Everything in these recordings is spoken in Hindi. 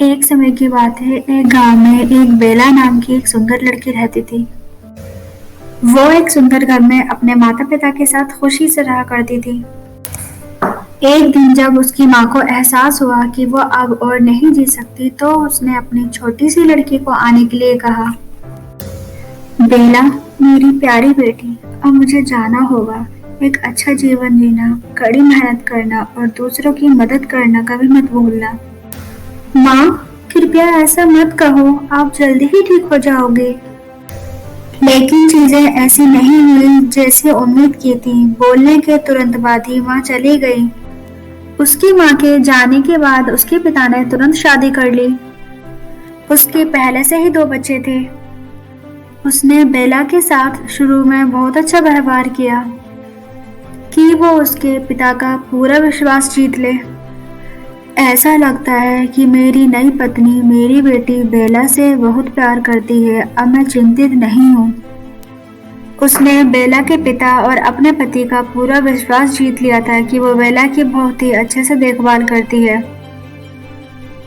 एक समय की बात है, एक गांव में एक बेला नाम की एक सुंदर लड़की रहती थी। वो एक सुंदर घर में अपने माता पिता के साथ खुशी से रहा करती थी। एक दिन जब उसकी माँ को एहसास हुआ कि वो अब और नहीं जी सकती, तो उसने अपनी छोटी सी लड़की को आने के लिए कहा, बेला, मेरी प्यारी बेटी, अब मुझे जाना होगा। एक अच्छा जीवन जीना, कड़ी मेहनत करना और दूसरों की मदद करना कभी मत भूलना। माँ, कृपया ऐसा मत कहो, आप जल्दी ही ठीक हो जाओगे। लेकिन चीजें ऐसी नहीं हुई जैसे उम्मीद की थी। बोलने के तुरंत बाद ही माँ चली गई। उसकी माँ के जाने के बाद उसके पिता ने तुरंत शादी कर ली। उसके पहले से ही 2 बच्चे थे। उसने बेला के साथ शुरू में बहुत अच्छा व्यवहार किया कि वो उसके पिता का पूरा विश्वास जीत ले। ऐसा लगता है कि मेरी नई पत्नी मेरी बेटी बेला से बहुत प्यार करती है। अब मैं चिंतित नहीं हूँ। उसने बेला के पिता और अपने पति का पूरा विश्वास जीत लिया था कि वो बेला की बहुत ही अच्छे से देखभाल करती है।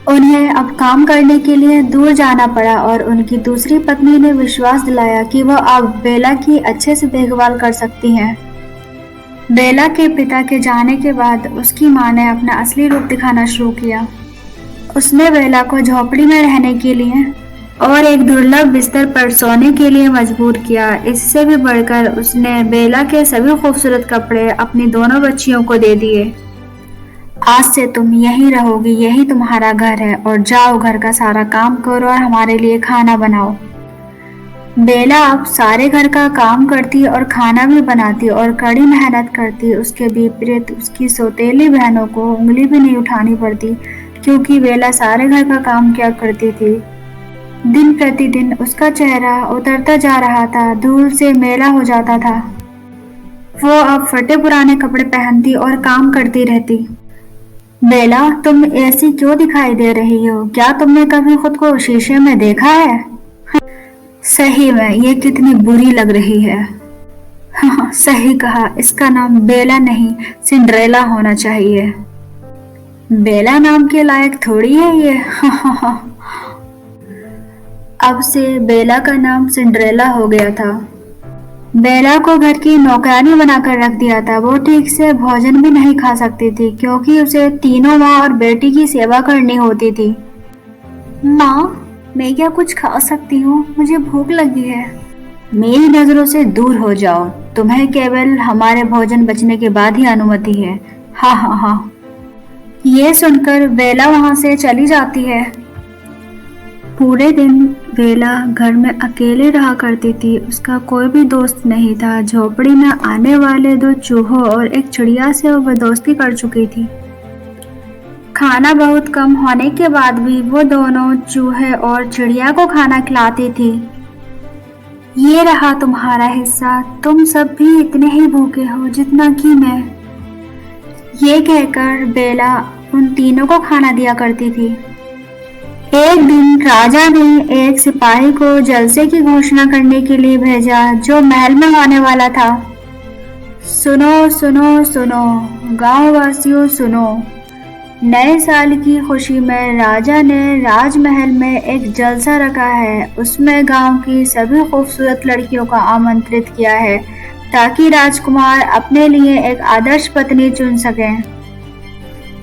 उन्हें अब काम करने के लिए दूर जाना पड़ा और उनकी दूसरी पत्नी ने विश्वास दिलाया कि वो अब बेला की अच्छे से देखभाल कर सकती हैं। बेला के पिता के जाने के बाद उसकी माँ ने अपना असली रूप दिखाना शुरू किया। उसने बेला को झोपड़ी में रहने के लिए और एक दुर्लभ बिस्तर पर सोने के लिए मजबूर किया। इससे भी बढ़कर उसने बेला के सभी खूबसूरत कपड़े अपनी दोनों बच्चियों को दे दिए। आज से तुम यहीं रहोगी, यही तुम्हारा घर है, और जाओ घर का सारा काम करो और हमारे लिए खाना बनाओ। बेला अब सारे घर का काम करती और खाना भी बनाती और कड़ी मेहनत करती। उसके विपरीत उसकी सौतेली बहनों को उंगली भी नहीं उठानी पड़ती, क्योंकि बेला सारे घर का काम किया करती थी। दिन प्रतिदिन उसका चेहरा उतरता जा रहा था, धूल से मेला हो जाता था। वो अब फटे पुराने कपड़े पहनती और काम करती रहती। बेला, तुम ऐसी क्यों दिखाई दे रही हो? क्या तुमने कभी खुद को शीशे में देखा है? सही में ये कितनी बुरी लग रही है। हाँ, सही कहा, इसका नाम बेला नहीं सिंड्रेला होना चाहिए। बेला नाम के लायक थोड़ी है ये। अब से बेला का नाम सिंड्रेला हो गया था। बेला को घर की नौकरानी बनाकर रख दिया था। वो ठीक से भोजन भी नहीं खा सकती थी, क्योंकि उसे तीनों माँ और बेटी की सेवा करनी होती थी। माँ, मैं क्या कुछ खा सकती हूँ? मुझे भूख लगी है। मेरी नजरों से दूर हो जाओ, तुम्हें केवल हमारे भोजन बचने के बाद ही अनुमति है। हाँ हाँ हाँ। ये सुनकर बेला वहां से चली जाती है। पूरे दिन बेला घर में अकेले रहा करती थी। उसका कोई भी दोस्त नहीं था। झोपड़ी में आने वाले 2 चूहों और एक चिड़िया से वो दोस्ती कर चुकी थी। खाना बहुत कम होने के बाद भी वो दोनों चूहे और चिड़िया को खाना खिलाती थी। ये रहा तुम्हारा हिस्सा, तुम सब भी इतने ही भूखे हो जितना कि मैं। ये कहकर बेला उन तीनों को खाना दिया करती थी। एक दिन राजा ने एक सिपाही को जलसे की घोषणा करने के लिए भेजा, जो महल में होने वाला था। सुनो सुनो सुनो, गांव वासियों सुनो। नए साल की खुशी में राजा ने राजमहल में एक जलसा रखा है। उसमें गांव की सभी खूबसूरत लड़कियों को आमंत्रित किया है, ताकि राजकुमार अपने लिए एक आदर्श पत्नी चुन सकें।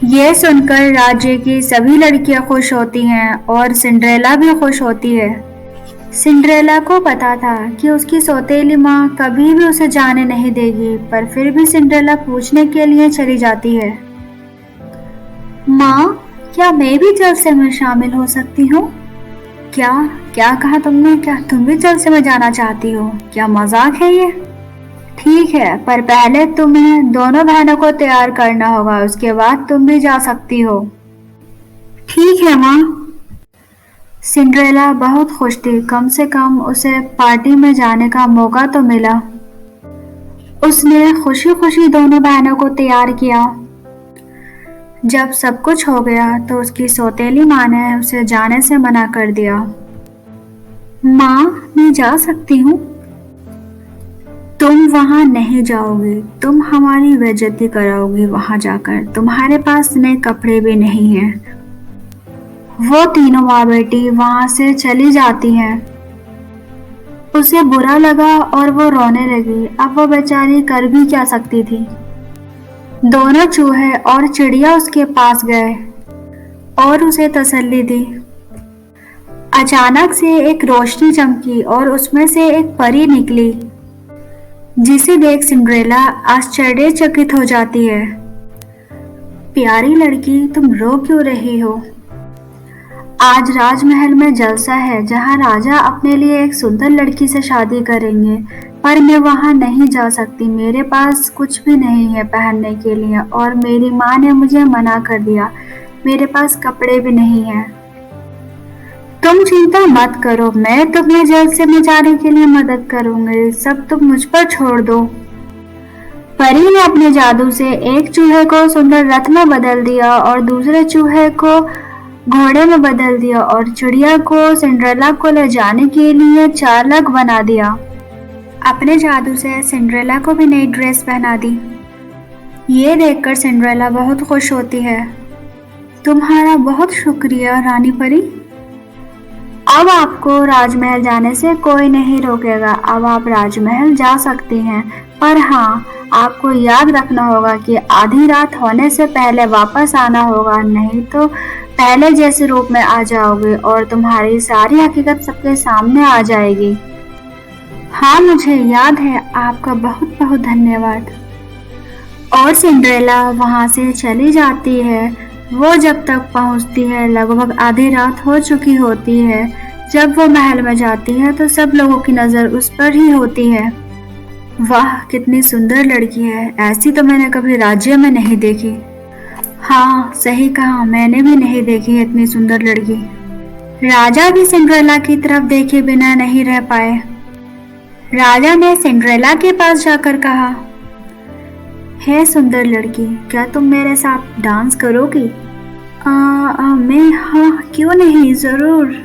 ये सुनकर राज्य की सभी लड़कियां खुश होती हैं और सिंड्रेला भी खुश होती है। सिंड्रेला को पता था कि उसकी सौतेली माँ कभी भी उसे जाने नहीं देगी, पर फिर भी सिंड्रेला पूछने के लिए चली जाती है। माँ, क्या मैं भी जलसे में शामिल हो सकती हूँ? क्या क्या कहा तुमने? क्या तुम भी जलसे में जाना चाहती हो? क्या मजाक है ये? ठीक है, पर पहले तुम्हें दोनों बहनों को तैयार करना होगा, उसके बाद तुम भी जा सकती हो। ठीक है माँ। सिंड्रेला बहुत खुश थी। कम से कम उसे पार्टी में जाने का मौका तो मिला। उसने खुशी खुशी दोनों बहनों को तैयार किया। जब सब कुछ हो गया तो उसकी सौतेली माँ ने उसे जाने से मना कर दिया। माँ, मैं जा सकती हूँ? तुम वहां नहीं जाओगी, तुम हमारी बेइज्जती कराओगी वहां जाकर। तुम्हारे पास नए कपड़े भी नहीं हैं। वो तीनों माँ बेटी वहां से चली जाती हैं। उसे बुरा लगा और वो रोने लगी। अब वो बेचारी कर भी क्या सकती थी। दोनों चूहे और चिड़िया उसके पास गए और उसे तसल्ली दी। अचानक से एक रोशनी चमकी और उसमें से एक परी निकली, जिसे देख सिंड्रेला आश्चर्यचकित हो जाती है। प्यारी लड़की, तुम रो क्यों रही हो? आज राजमहल में जलसा है जहां राजा अपने लिए एक सुंदर लड़की से शादी करेंगे, पर मैं वहां नहीं जा सकती। मेरे पास कुछ भी नहीं है पहनने के लिए और मेरी माँ ने मुझे मना कर दिया। मेरे पास कपड़े भी नहीं हैं। तुम चिंता मत करो, मैं तुम्हें जल्द से मैं जाने के लिए मदद करूंगी। सब तुम मुझ पर छोड़ दो। परी ने अपने जादू से एक चूहे को सुंदर रथ में बदल दिया और दूसरे चूहे को घोड़े में बदल दिया और चिड़िया को सिंड्रेला को ले जाने के लिए चालाक बना दिया। अपने जादू से सिंड्रेला को भी नई ड्रेस पहना दी। ये देखकर सिंड्रेला बहुत खुश होती है। तुम्हारा बहुत शुक्रिया रानी परी। अब आपको राजमहल जाने से कोई नहीं रोकेगा। अब आप राजमहल जा सकती हैं, पर हाँ, आपको याद रखना होगा कि आधी रात होने से पहले वापस आना होगा, नहीं तो पहले जैसे रूप में आ जाओगे और तुम्हारी सारी हकीकत सबके सामने आ जाएगी। हाँ, मुझे याद है। आपका बहुत बहुत धन्यवाद। और सिंड्रेला वहां से चली जाती है। वो जब तक पहुंचती है लगभग आधी रात हो चुकी होती है। जब वो महल में जाती है तो सब लोगों की नजर उस पर ही होती है। वाह, कितनी सुंदर लड़की है। ऐसी तो मैंने कभी राज्य में नहीं देखी। हाँ, सही कहा, मैंने भी नहीं देखी इतनी सुंदर लड़की। राजा भी सिंड्रेला की तरफ देखे बिना नहीं रह पाए। राजा ने सिंड्रेला के पास जाकर कहा, हे सुंदर लड़की, क्या तुम मेरे साथ डांस करोगी? मैं, हाँ, क्यों नहीं, जरूर।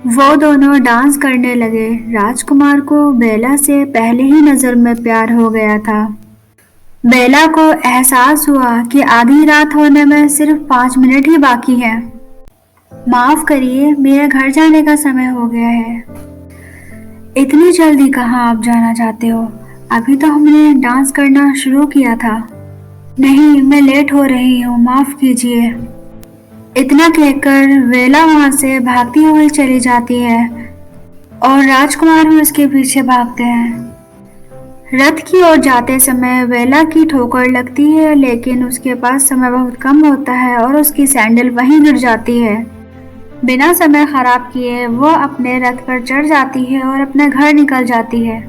वो दोनों डांस करने लगे। राजकुमार को बेला से पहले ही नजर में प्यार हो गया था। बेला को एहसास हुआ कि आधी रात होने में सिर्फ 5 मिनट ही बाकी है। माफ करिए, मेरे घर जाने का समय हो गया है। इतनी जल्दी कहाँ आप जाना चाहते हो? अभी तो हमने डांस करना शुरू किया था। नहीं, मैं लेट हो रही हूँ, माफ कीजिए। इतना कहकर बेला वहां से भागती हुई चली जाती है और राजकुमार भी उसके पीछे भागते हैं। रथ की ओर जाते समय बेला की ठोकर लगती है, लेकिन उसके पास समय बहुत कम होता है और उसकी सैंडल वहीं गिर जाती है। बिना समय खराब किए वो अपने रथ पर चढ़ जाती है और अपने घर निकल जाती है।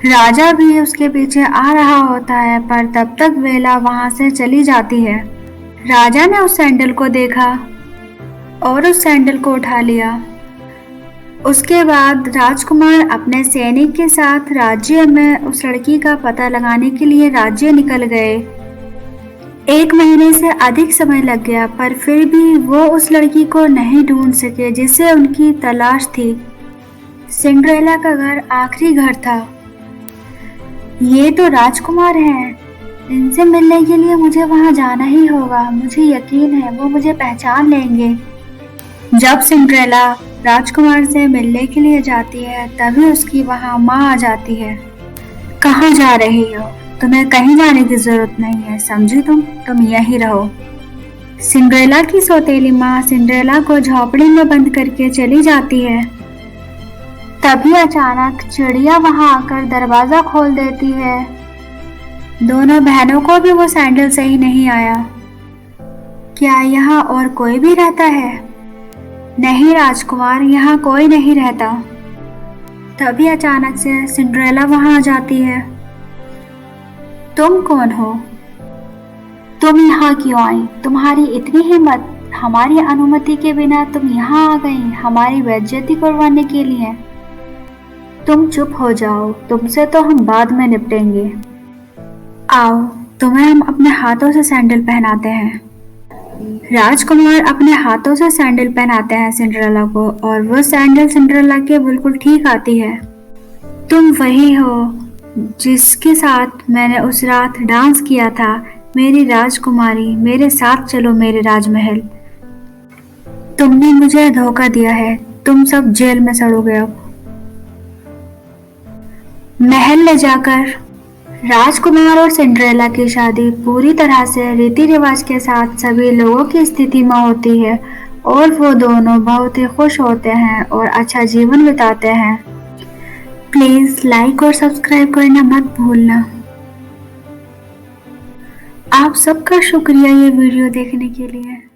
राजा भी उसके पीछे आ रहा होता है, पर तब तक बेला वहां से चली जाती है। राजा ने उस सैंडल को देखा और उस सैंडल को उठा लिया। उसके बाद राजकुमार अपने सैनिक के साथ राज्य में उस लड़की का पता लगाने के लिए राज्य निकल गए। 1 महीने से अधिक समय लग गया, पर फिर भी वो उस लड़की को नहीं ढूंढ सके जिसे उनकी तलाश थी। सिंड्रेला का घर आखिरी घर था। ये तो राजकुमार हैं। इनसे मिलने के लिए मुझे वहां जाना ही होगा। मुझे यकीन है वो मुझे पहचान लेंगे। जब सिंड्रेला राजकुमार से मिलने के लिए जाती है, तभी उसकी वहां माँ आ जाती है। कहाँ जा रही हो? तुम्हें कहीं जाने की जरूरत नहीं है, समझी? तुम यहीं रहो। सिंड्रेला की सौतेली माँ सिंड्रेला को झोपड़ी में बंद करके चली जाती है। तभी अचानक चिड़िया वहां आकर दरवाजा खोल देती है। दोनों बहनों को भी वो सैंडल सही नहीं आया। क्या यहाँ और कोई भी रहता है? नहीं राजकुमार, यहाँ कोई नहीं रहता। तभी अचानक से सिंड्रेला वहां आ जाती है। तुम कौन हो? तुम यहाँ क्यों आई? तुम्हारी इतनी हिम्मत? हमारी अनुमति के बिना तुम यहाँ आ गई हमारी बेइज्जती करवाने के लिए? तुम चुप हो जाओ, तुमसे तो हम बाद में निपटेंगे। आओ, तुम्हें हम अपने हाथों से सैंडल पहनाते हैं। राजकुमार अपने हाथों से सैंडल पहनाते हैं सिंड्रेला को और वो सैंडल सिंड्रेला के बिल्कुल ठीक आती है। तुम वही हो जिसके साथ मैंने उस रात डांस किया था। मेरी राजकुमारी, मेरे साथ चलो मेरे राजमहल। तुमने मुझे धोखा दिया है, तुम सब जेल में सड़ोगे अब। महल ले जाकर राजकुमार और सिंड्रेला की शादी पूरी तरह से रीति रिवाज के साथ सभी लोगों की स्थिति में होती है और वो दोनों बहुत ही खुश होते हैं और अच्छा जीवन बिताते हैं। प्लीज लाइक और सब्सक्राइब करना मत भूलना। आप सबका शुक्रिया ये वीडियो देखने के लिए।